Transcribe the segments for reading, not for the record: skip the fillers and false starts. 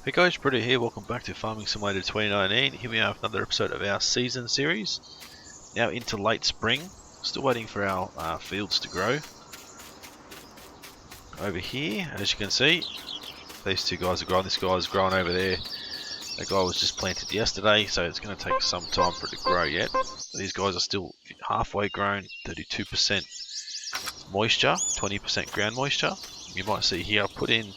Hey guys, Britto here, welcome back to Farming Simulator 2019. Here we are with another episode of our season series. Now into late spring, still waiting for our fields to grow. Over here, as you can see, these two guys are growing. This guy's growing over there. That guy was just planted yesterday, so it's going to take some time for it to grow yet. These guys are still halfway grown, 32% moisture, 20% ground moisture. You might see here I put in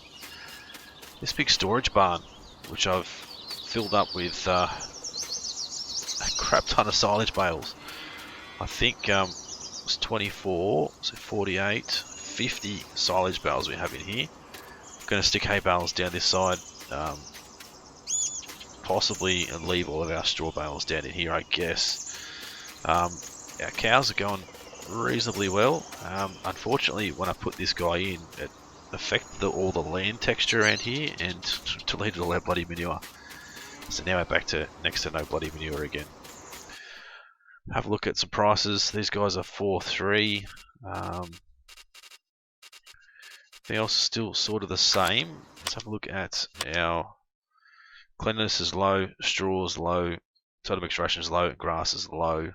this big storage barn, which I've filled up with a crap ton of silage bales. I think it's 24, so 48, 50 silage bales we have in here. I'm going to stick hay bales down this side, possibly, and leave all of our straw bales down in here, I guess. Our cows are going reasonably well. Unfortunately, when I put this guy in, it affected all the land texture around here and deleted all our bloody manure. So now we're back to next to no bloody manure again. Have a look at some prices. These guys are 4.3. Everything else is still sort of the same. Let's have a look at our cleanliness is low, straw is low, total mixturation is low, grass is low.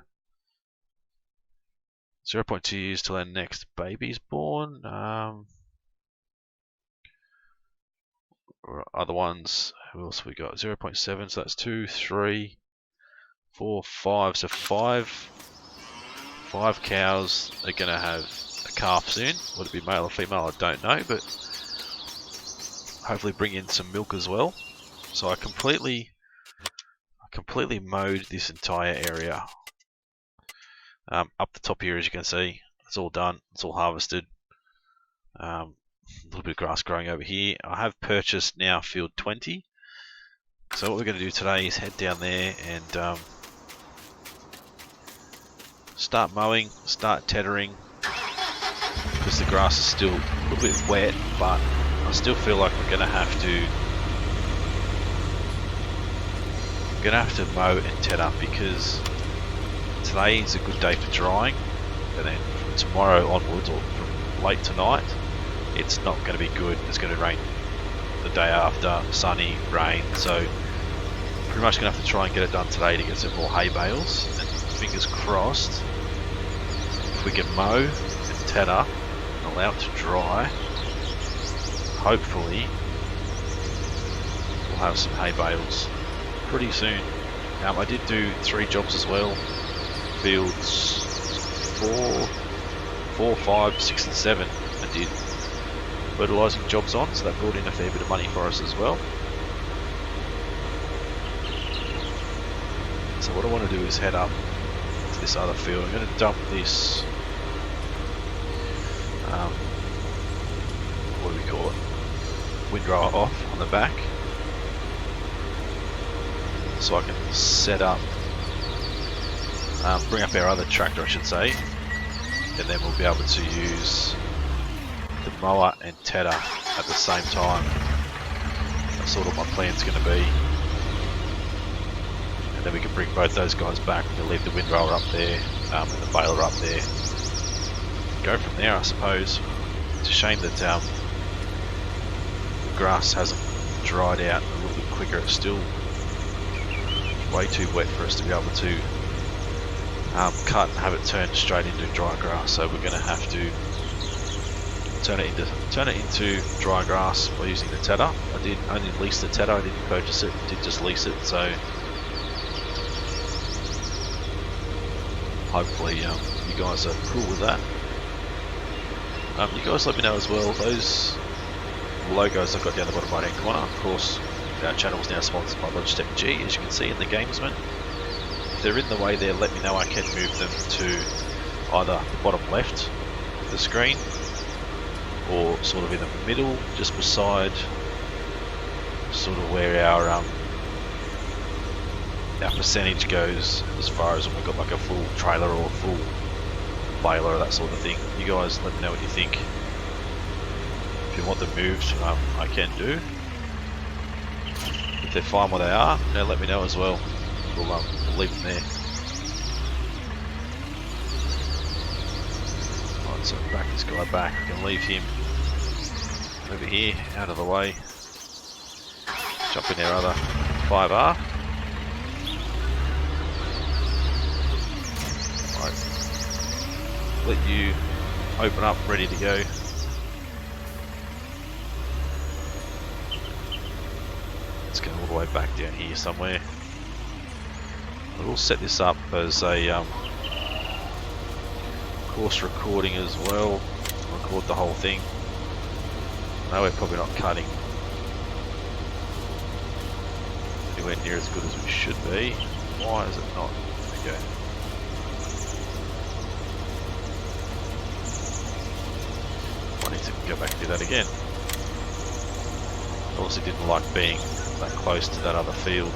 0.2 years till our next baby's born. Other ones, who else we got? 0.7, so that's 2, 3, 4, 5. So five cows are going to have a calf soon. Would it be male or female? I don't know, but hopefully bring in some milk as well. So I completely mowed this entire area. Up the top here, as you can see, it's all done. It's all harvested. A little bit of grass growing over here. I have purchased now field 20. So what we're going to do today is head down there and start mowing, start tethering, because the grass is still a little bit wet, but I still feel like we're going to have to mow and tether, because today is a good day for drying, and then from tomorrow onwards, or from late tonight, it's not going to be good. It's going to rain the day after, sunny, rain, so pretty much going to have to try and get it done today to get some more hay bales, and fingers crossed, if we can mow and tether and allow it to dry, hopefully we'll have some hay bales pretty soon. I did do 3 jobs as well, fields 4, 5, 6 and 7. I did fertilising jobs on, so that brought in a fair bit of money for us as well. So what I want to do is head up to this other field. I'm going to dump this, what do we call it, windrower off on the back, so I can set up, bring up our other tractor I should say, and then we'll be able to use the mower and tether at the same time. That's sort of my plan's going to be. And then we can bring both those guys back. We'll leave the windrower up there and the baler up there. Go from there, I suppose. It's a shame that the grass hasn't dried out a little bit quicker. It's still way too wet for us to be able to cut and have it turned straight into dry grass. So we're going to have to turn it into dry grass by using the tether. I did only lease the tether, I didn't purchase it, did just lease it, so hopefully you guys are cool with that. You guys let me know as well, those logos I've got down the bottom right hand corner, of course our channel is now sponsored by Logitech G, as you can see in the Gamesman. If they're in the way there, let me know, I can move them to either the bottom left of the screen, or sort of in the middle, just beside sort of where our percentage goes, as far as when we've got like a full trailer or a full baler or that sort of thing. You guys let me know what you think. If you want them moved, I can do. If they're fine where they are, now let me know as well. We'll leave them there. Right, so back this guy back. We can leave him over here, out of the way. Jump in our other 5R. Right. Let you open up, ready to go. Let's go all the way back down here somewhere. We'll set this up as a course recording as well. Record the whole thing. No, we're probably not cutting anywhere near as good as we should be. Why is it not? Okay. I need to go back and do that again. Obviously didn't like being that close to that other field.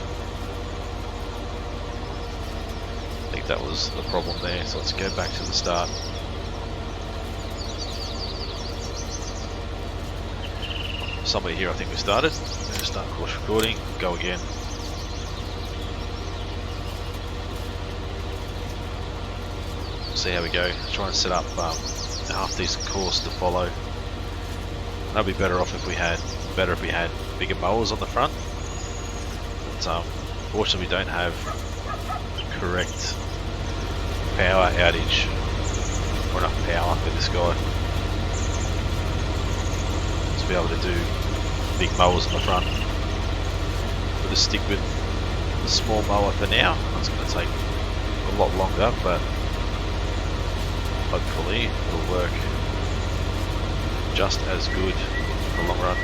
I think that was the problem there, so let's go back to the start. Somewhere here I think we started. We're going to start course recording, go again. See how we go. Try and set up a half decent course to follow. That'd be better off if we had bigger mowers on the front. But fortunately we don't have the correct power outage or enough power for this guy to be able to do big mowers on the front. We'll just stick with the small mower for now. That's going to take a lot longer, but hopefully it'll work just as good in the long run.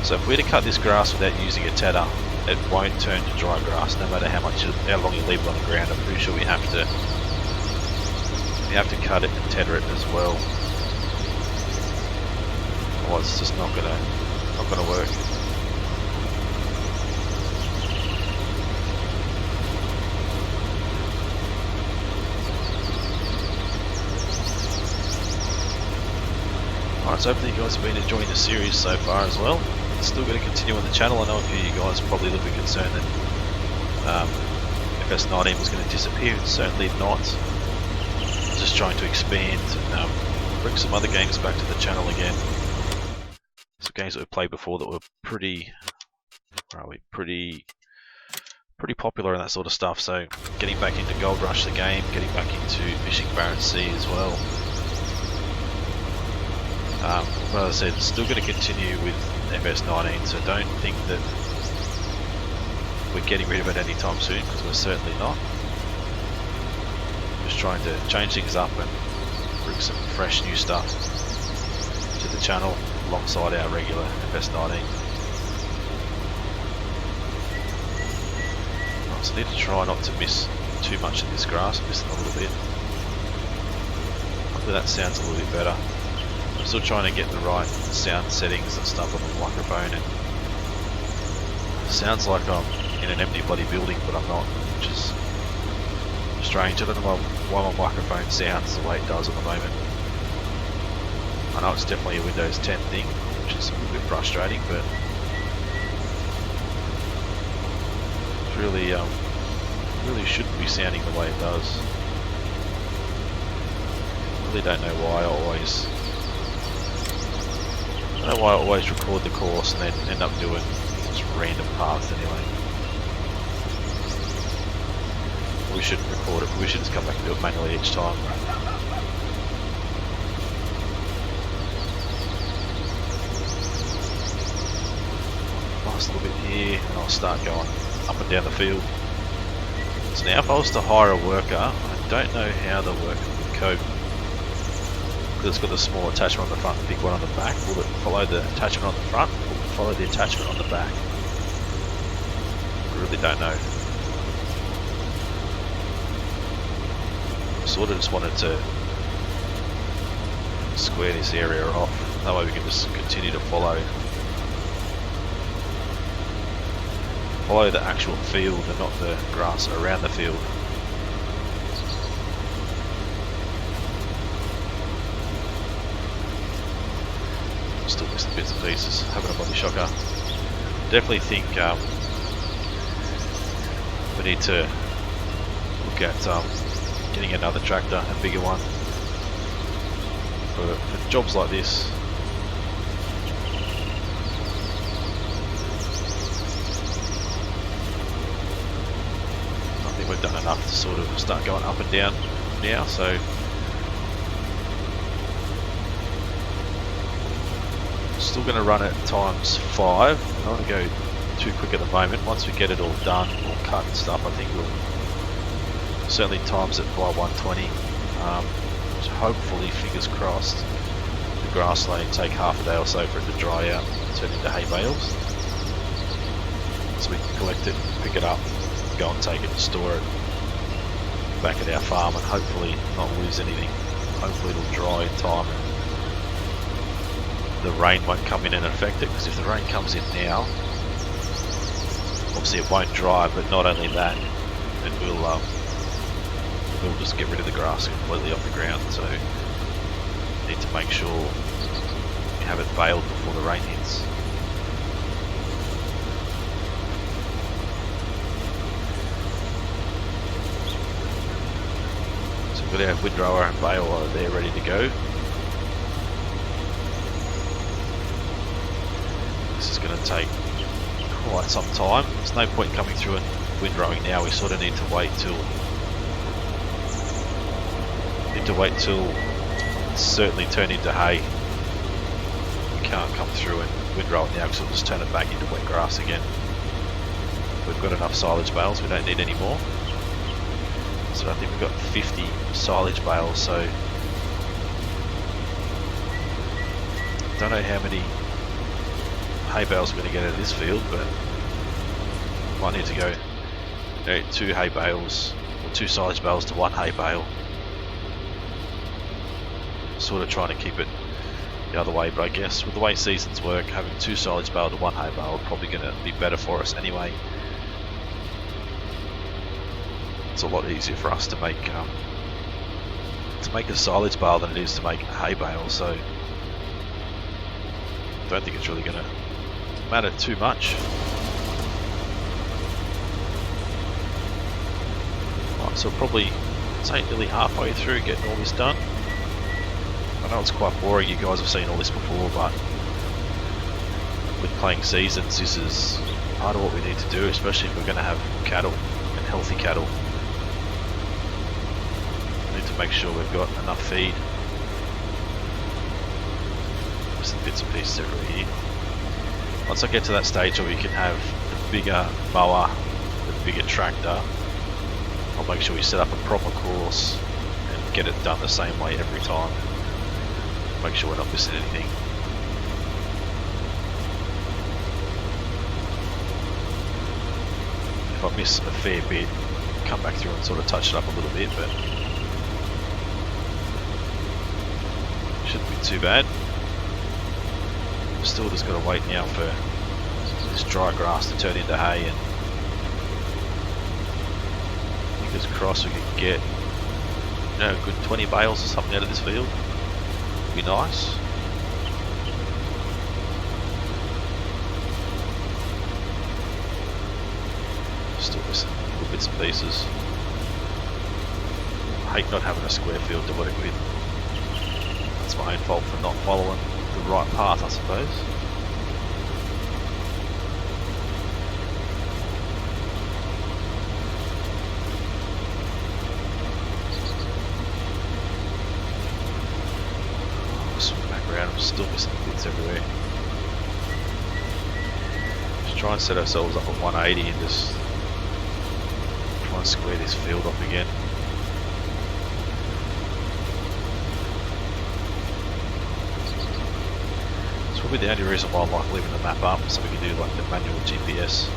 So if we're to cut this grass without using a tedder, it won't turn to dry grass no matter how long you leave it on the ground. I'm pretty sure we have to cut it and tether it as well. Otherwise it's just not gonna work. Alright, so hopefully you guys have been enjoying the series so far as well. It's still going to continue on the channel. I know a few of you guys are probably a little bit concerned that FS19 was going to disappear. It's certainly not. Just trying to expand and bring some other games back to the channel again. Some games that we've played before that were pretty popular and that sort of stuff. So getting back into Gold Rush the game, getting back into Fishing Barren Sea as well. But as I said, it's still going to continue with FS19, so don't think that we're getting rid of it anytime soon, because we're certainly not. Just trying to change things up and bring some fresh new stuff to the channel alongside our regular FS19. So I need to try not to miss too much of this grass. I'm missing a little bit. Hopefully that sounds a little bit better. I'm still trying to get the right sound settings and stuff on the microphone, and it sounds like I'm in an empty bloody building, but I'm not, which is strange. I don't know why my microphone sounds the way it does at the moment. I know it's definitely a Windows 10 thing, which is a little bit frustrating, but it really shouldn't be sounding the way it does. I really don't know why I always record the course and then end up doing just random paths anyway. We shouldn't record it, but we should just come back and do it manually each time. Nice little bit here, and I'll start going up and down the field. So now if I was to hire a worker, I don't know how the worker would cope. Because it's got the small attachment on the front and the big one on the back. Will it follow the attachment on the front, or will it follow the attachment on the back? I really don't know. I sort of just wanted to square this area off. That way we can just continue to follow the actual field and not the grass around the field. Still missing bits and pieces, having a body shocker. Definitely think we need to look at getting another tractor, a bigger one, for jobs like this. we've done enough to sort of start going up and down now, so still going to run it times 5. I don't want to go too quick at the moment. Once we get it all done, all cut and stuff, I think we'll certainly times it by 120. So hopefully, fingers crossed, the grassland take half a day or so for it to dry out and turn into hay bales. So we can collect it, pick it up, go and take it and store it back at our farm and hopefully not lose anything. Hopefully it'll dry in time and the rain won't come in and affect it, because if the rain comes in now, obviously it won't dry, but not only that, it will just get rid of the grass completely off the ground. So you need to make sure you have it baled before the rain hits. So we've got our windrower and bale there ready to go. This is going to take quite some time. There's no point coming through and windrowing now. We sort of need to wait till it's certainly turned into hay. We can't come through and windrow it now because it'll just turn it back into wet grass again. We've got enough silage bales, we don't need any more. So I think we've got 50 silage bales, so don't know how many hay bales we're going to get out of this field, but might need to go 2 hay bales or 2 silage bales to 1 hay bale. Sort of trying to keep it the other way, but I guess with the way seasons work, having 2 silage bale to 1 hay bale is probably going to be better for us anyway. It's a lot easier for us to make a silage bale than it is to make a hay bale, so I don't think it's really going to matter too much. Right, so probably say nearly halfway through getting all this done. I know it's quite boring, you guys have seen all this before, but with playing seasons, this is part of what we need to do, especially if we're going to have cattle and healthy cattle. We need to make sure we've got enough feed. Just some bits and pieces everywhere here. Once I get to that stage where we can have the bigger mower, the bigger tractor, I'll make sure we set up a proper course and get it done the same way every time. Make sure we're not missing anything. If I miss a fair bit, come back through and sort of touch it up a little bit, but shouldn't be too bad. Still just got to wait now for this dry grass to turn into hay, and fingers crossed we can get a good 20 bales or something out of this field. Be nice. Still missing little bits and pieces. I hate not having a square field to work with. That's my own fault for not following the right path, I suppose. I'm still missing bits everywhere. Just try and set ourselves up at 180 and just try and square this field off again. It's probably the only reason why I like leaving the map up, so we can do like the manual GPS,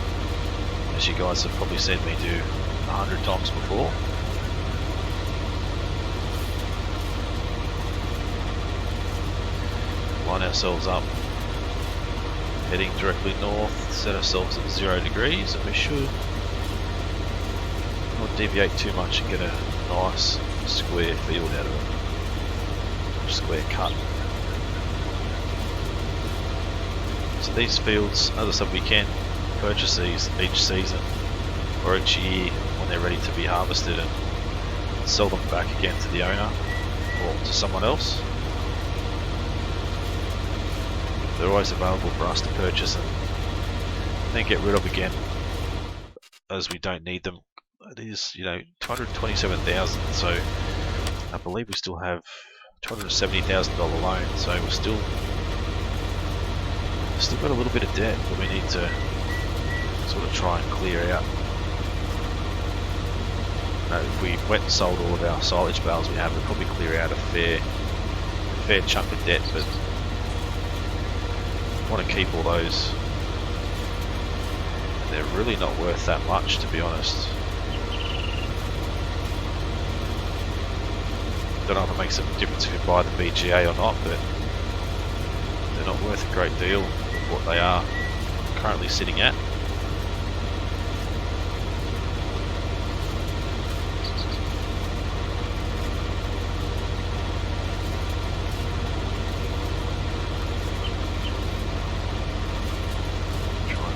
as you guys have probably seen me do 100 times before. Line ourselves up, heading directly north, set ourselves at 0 degrees, and we should not deviate too much and get a nice square field out of it, square cut. So these fields, as I said, we can purchase these each season or each year when they're ready to be harvested and sell them back again to the owner or to someone else. They're always available for us to purchase and then get rid of again as we don't need them it is, you know, 227,000. So I believe we still have $270,000 loan. So we're still got a little bit of debt that we need to sort of try and clear out. If we went and sold all of our silage bales we have, we'd probably clear out a fair chunk of debt, but I want to keep all those. They're really not worth that much, to be honest. Don't know if it makes a difference if you buy the BGA or not, but they're not worth a great deal of what they are currently sitting at.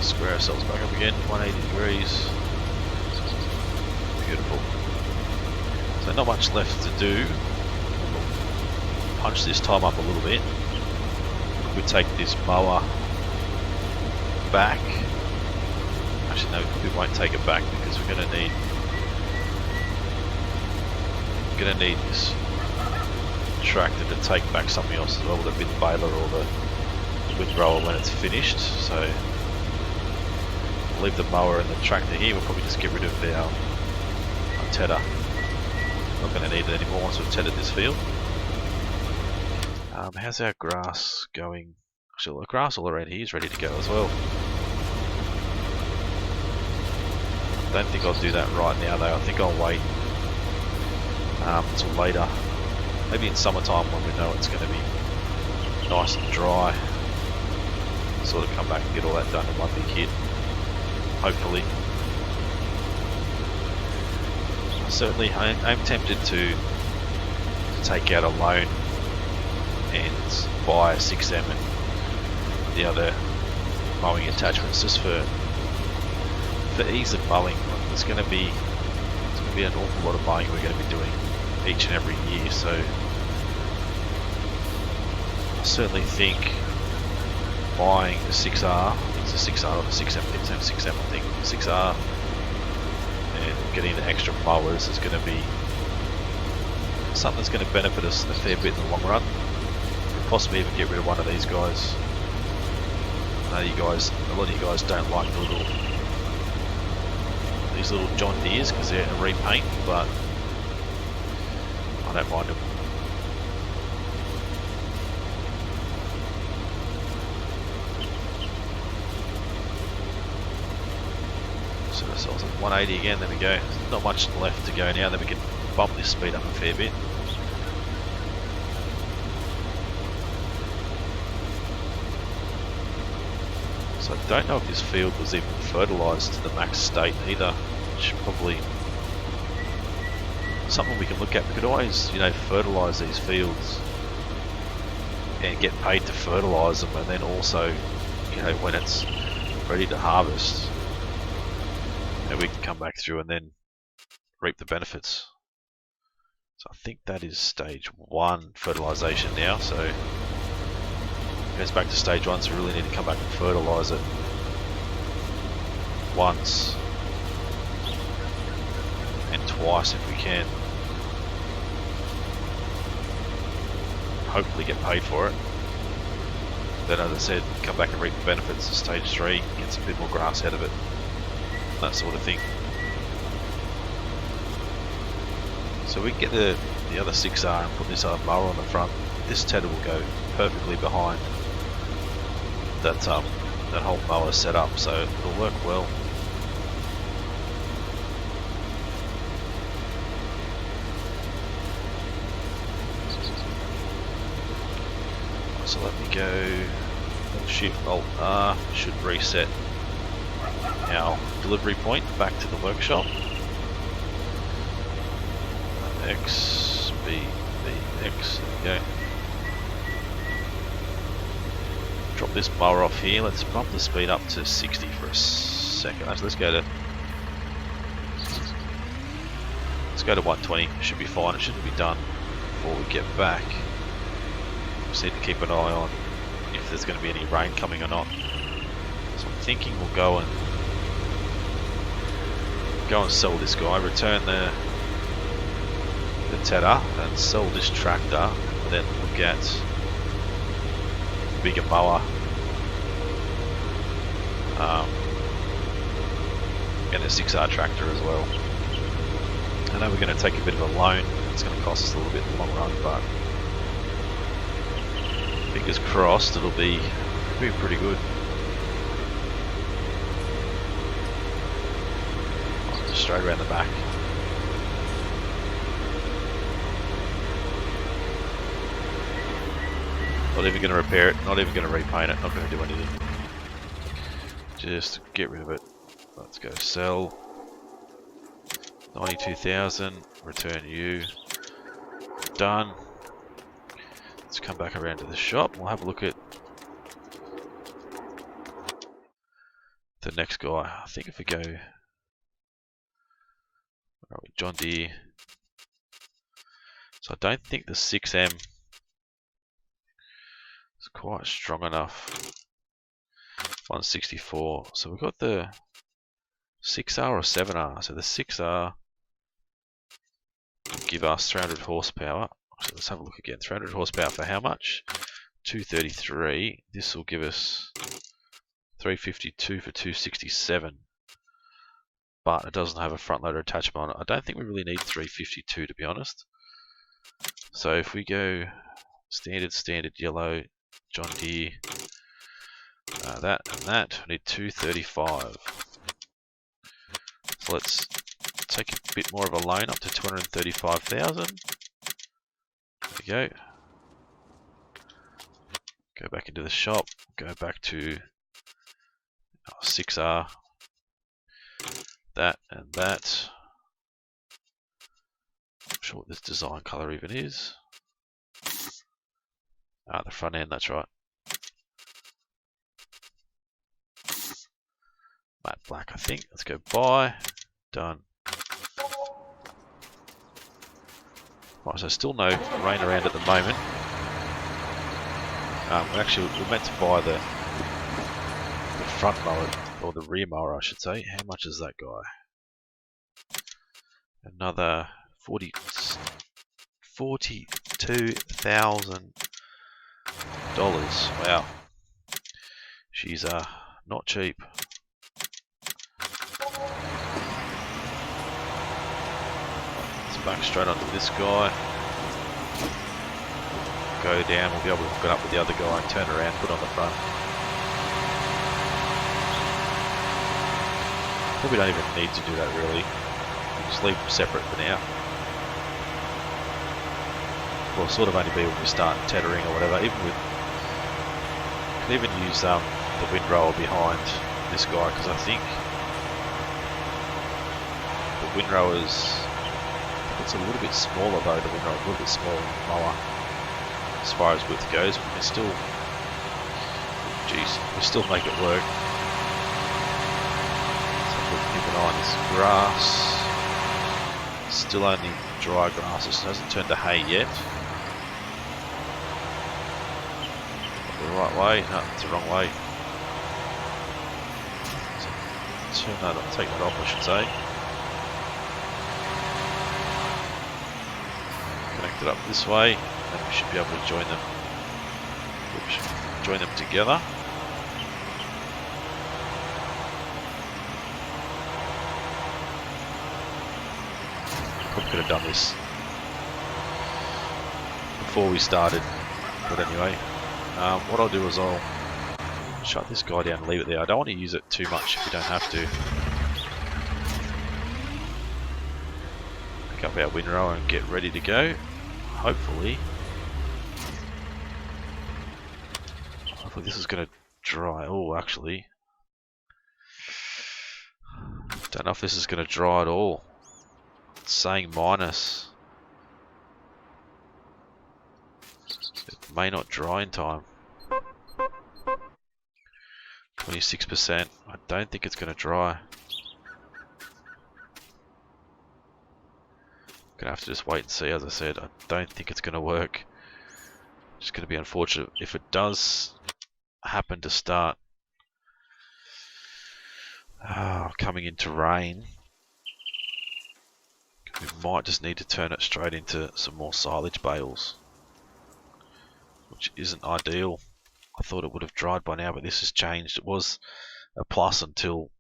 Square ourselves back up again, 180 degrees. Beautiful. So not much left to do. We'll punch this time up a little bit. We take this mower back. Actually no, we won't take it back because we're going to need this tractor to take back something else as well, whether it be the baler or the windrower when it's finished. So leave the mower and the tractor here. We'll probably just get rid of our tedder. Not going to need it anymore once we've tedded this field. How's our grass going? Actually, the grass all around here is ready to go as well. Don't think I'll do that right now though. I think I'll wait until later. Maybe in summertime when we know it's going to be nice and dry. Sort of come back and get all that done in one big hit. Hopefully. Certainly, I'm tempted to take out a loan and buy a 6M and the other mowing attachments just for ease of mowing. It's going to be an awful lot of mowing we're going to be doing each and every year. So I certainly think buying a 6R, it's a 6R or a 6M, it's a 6M I think, 6R, and getting the extra mowers is going to be something that's going to benefit us a fair bit in the long run. We'll possibly even get rid of one of these guys. I know a lot of you guys don't like these little John Deeres because they're a repaint, but I don't mind them. Set ourselves at 180 again, there we go. There's not much left to go now, then we can bump this speed up a fair bit. So I don't know if this field was even fertilised to the max state either, which probably something we can look at. We could always, fertilise these fields and get paid to fertilise them, and then also, when it's ready to harvest, we can come back through and then reap the benefits. So I think that is stage 1 fertilisation now, so it goes back to stage 1, so we really need to come back and fertilise it once and twice if we can. Hopefully get paid for it. Then, as I said, come back and reap the benefits of stage 3, get some bit more grass out of it, that sort of thing. So we can get the other 6R and put this other mower on the front. This tedder will go perfectly behind that whole mower setup, so it'll work well. So let me go Shift Alt R, should reset our delivery point back to the workshop. X, B, B, X, there we go. Drop this mower off here, let's bump the speed up to 60 for a second. Let's go to 120, should be fine, it shouldn't be done before we get back. Just need to keep an eye on if there's going to be any rain coming or not. So I'm thinking we'll go and go and sell this guy, return the tether, and sell this tractor, and then look at the bigger mower. And the 6R tractor as well. I know we're going to take a bit of a loan. It's going to cost us a little bit in the long run, but fingers crossed it'll be pretty good. Just straight around the back. Not even going to repair it, not even going to repaint it, not going to do anything. Just get rid of it. Let's go sell. 92,000, return you. Done. Let's come back around to the shop. We'll have a look at the next guy. I think if we go, where are we? John Deere. So I don't think the 6M is quite strong enough. 164. So we've got the 6R or 7R. So the 6R will give us 300 horsepower. So let's have a look again. 300 horsepower for how much? 233. This will give us 352 for 267. But it doesn't have a front loader attachment on it. I don't think we really need 352 to be honest. So if we go standard yellow, John Deere, that and that, we need 235. So let's take a bit more of a loan up to 235,000. There we go. Go back into the shop, go back to 6R, that and that. Not sure what this design color even is. Ah, the front end, that's right. Matte black, I think. Let's go buy. Done. Right, so still no rain around at the moment. Actually, we're meant to buy the front mower, or the rear mower, I should say. How much is that guy? Another $42,000. Wow. She's not cheap. Back straight onto this guy. Go down, we'll be able to hook it up with the other guy and turn around, put on the front. Probably don't even need to do that really. Just leave them separate for now. Well, sort of only be when we start tethering or whatever. Even with, can even use the windrower behind this guy because I think the windrower's, it's a little bit smaller though, the windrower, a little bit smaller than the mower as far as width goes, but we can still, we still make it work. So we'll keep an eye on this grass. Still only dry grass, it hasn't turned to hay yet. The right way? No, it's the wrong way. So turn that off, take that off I should say. Connect it up this way, and we should be able to join them. Oops, join them together. Probably could have done this before we started, but anyway, what I'll do is I'll shut this guy down and leave it there. I don't want to use it too much if you don't have to. Pick up our windrower and get ready to go. Hopefully this is going to dry. Oh, actually, don't know if this is going to dry at all. It's saying minus. It may not dry in time. 26%. I don't think it's going to dry. Gonna have to just wait and see. As I said, I don't think it's gonna work. It's gonna be unfortunate if it does happen to start coming into rain. We might just need to turn it straight into some more silage bales, which isn't ideal. I thought it would have dried by now, but this has changed. It was a plus until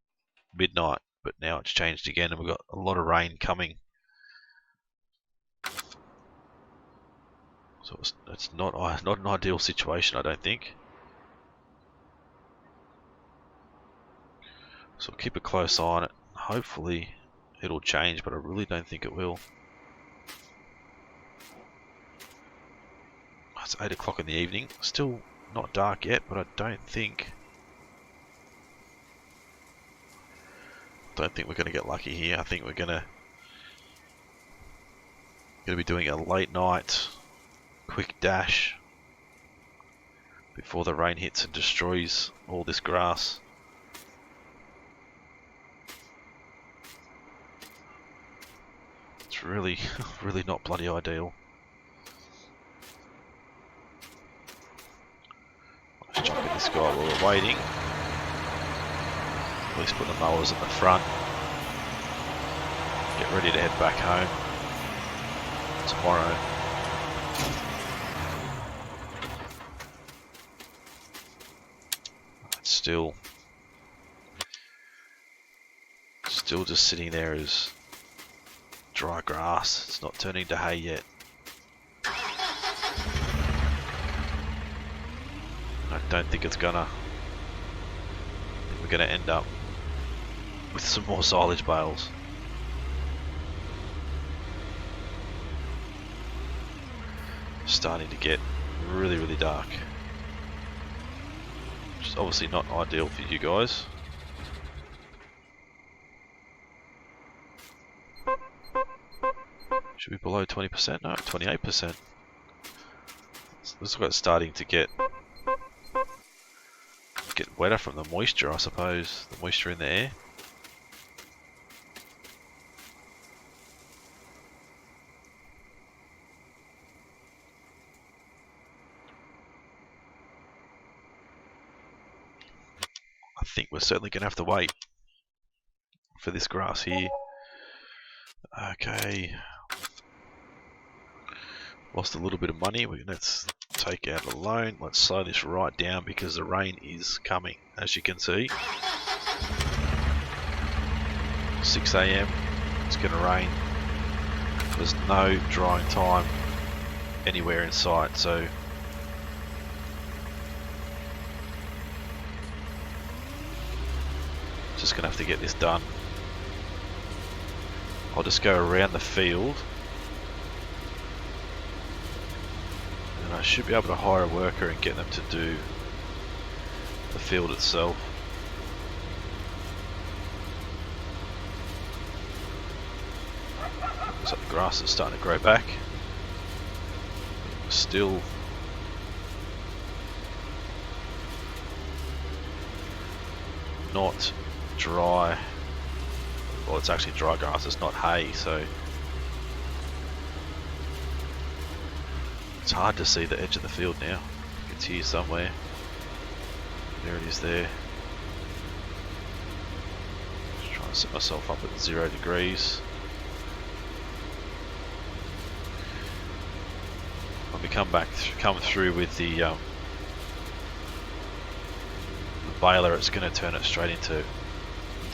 midnight, but now it's changed again, and we've got a lot of rain coming. So it's not an ideal situation, I don't think. So we'll keep a close eye on it. Hopefully it'll change, but I really don't think it will. It's 8 o'clock in the evening. Still not dark yet, but I don't think we're going to get lucky here. I think we're going to be doing a late night quick dash before the rain hits and destroys all this grass. It's really not bloody ideal. Let's chuck at this guy while we're waiting. At least put the mowers at the front. Get ready to head back home tomorrow. It's still just sitting there as dry grass. It's not turning to hay yet. I don't think it's gonna. I think we're gonna end up with some more silage bales. Starting to get really dark, which is obviously not ideal for you guys. Should be below 20%? No, 28%. This is starting to get wetter from the moisture, I suppose. The moisture in the air. I think we're certainly going to have to wait for this grass here. Okay. Lost a little bit of money. Let's take out a loan. Let's slow this right down because the rain is coming, as you can see. 6 AM. It's going to rain. There's no drying time anywhere in sight, so just going to have to get this done. I'll just go around the field and I should be able to hire a worker and get them to do the field itself. Looks like the grass is starting to grow back. Still not dry. Well, it's actually dry grass, it's not hay, so it's hard to see the edge of the field now. It's here somewhere. There it is there. Just trying to set myself up at 0 degrees. When we come through with the baler, it's going to turn it straight into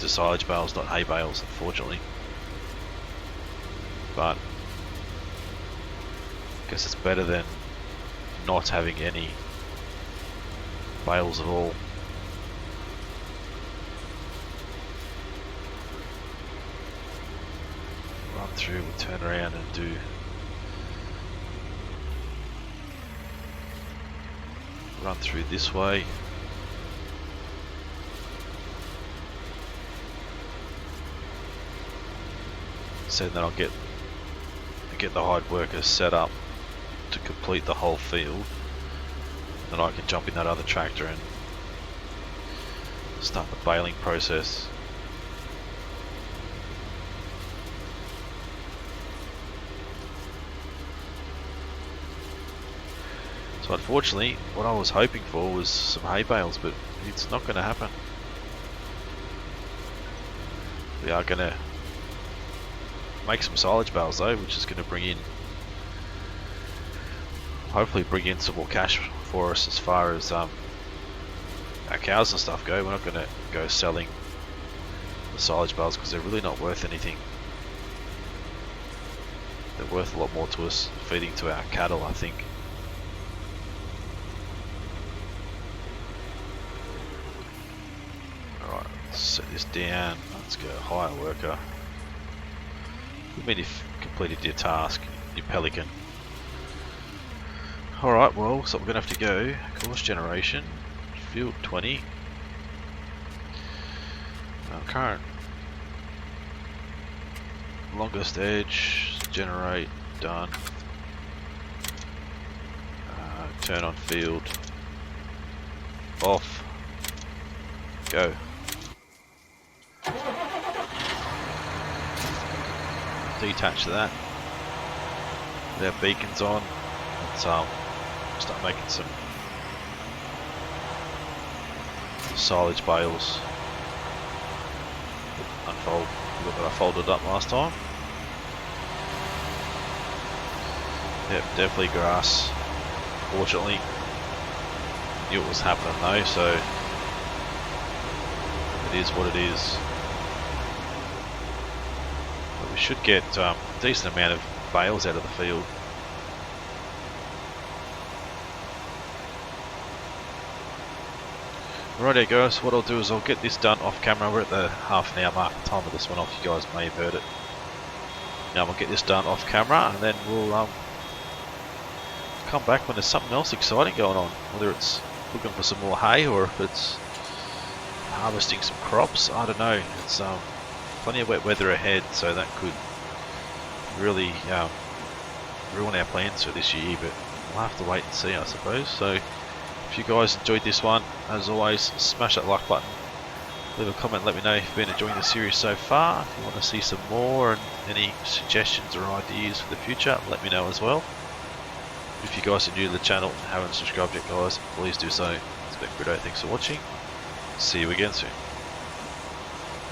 silage bales, not hay bales, unfortunately. But I guess it's better than not having any bales at all. Run through, we'll turn around and run through this way. So then I'll get the hired workers set up to complete the whole field. Then I can jump in that other tractor and start the baling process. So unfortunately, what I was hoping for was some hay bales, but it's not going to happen. We are going to make some silage bales though, which is going to hopefully bring in some more cash for us as far as our cows and stuff go. We're not going to go selling the silage bales because they're really not worth anything. They're worth a lot more to us feeding to our cattle, I think. Alright, let's set this down. Let's go hire worker. I mean, you've completed your task, your pelican. Alright, well, so we're going to have to go course generation, field 20. Current longest edge, generate, done. Turn on field, off, go. Detach that. With our beacons on, let's start making some silage bales. Unfold. Look what I folded up last time. Yep, definitely grass. Fortunately, knew it was happening though, so it is what it is. But we should get a decent amount of bales out of the field. Righto guys, what I'll do is I'll get this done off camera. We're at the half an hour mark. The time of this one off, you guys may have heard it. Now we'll get this done off camera and then we'll come back when there's something else exciting going on. Whether it's looking for some more hay or if it's harvesting some crops, I don't know. It's plenty of wet weather ahead, so that could really ruin our plans for this year, but we'll have to wait and see, I suppose. So if you guys enjoyed this one, as always, smash that like button, leave a comment, let me know if you've been enjoying the series so far. If you want to see some more and any suggestions or ideas for the future, let me know as well. If you guys are new to the channel and haven't subscribed yet guys, please do so. It's been Britto, thanks for watching, see you again soon.